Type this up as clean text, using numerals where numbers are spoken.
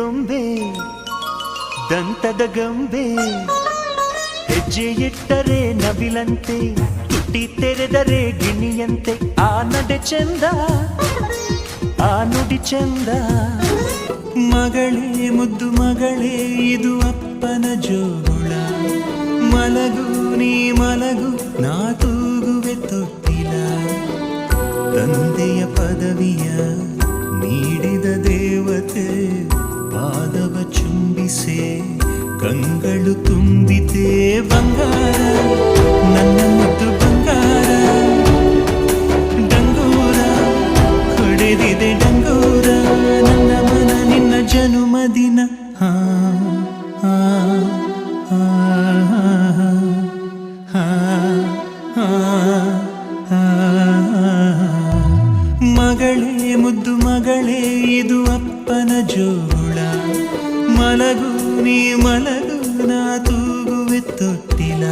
ಗೊಂಬೆ ದಂತದ ಗೊಂಬೆ ಹೆಜ್ಜೆ ಇಟ್ಟರೆ ನವಿಲಂತೆ ತುಟಿ ತೆರೆದರೆ ಗಿಣಿಯಂತೆ ಆ ನಡೆ ಚಂದ ಆ ನುಡಿ ಚಂದ ಮಗಳೇ ಮುದ್ದು ಮಗಳೇ ಇದು ಅಪ್ಪನ ಜೋಗುಳ ಮಲಗು ನೀ ಮಲಗು ನಾ ತೂಗುವೆ ತೊಟ್ಟಿಲ ತಂದೆಯ ಪದವಿಯ ನೀಡಿದ ದೇವತೆ ಪಾದವ ಚುಂಬಿಸೆ ಕಂಗಳು ತುಂಬಿತೆ ಬಂಗಾರ ನನ್ನ ಮುದ್ದು ಬಂಗಾರ ಡಂಗೂರ ಹೊಡೆದಿದೆ ಡಂಗೂರ ನನ್ನ ಮನ ನಿನ್ನ ಜನುಮದಿನ ಹಾ ಹಾ ಹಾ ಹಾ ಹಾ ಮಗಳೇ ಮುದ್ದು ಮಗಳೇ ಇದು ಅಪ್ಪನ ಜೋಳ ಮಲಗು ನೀ ಮಲಗು ನಾ ತೂಗುವೆ ತೊಟ್ಟಿಲ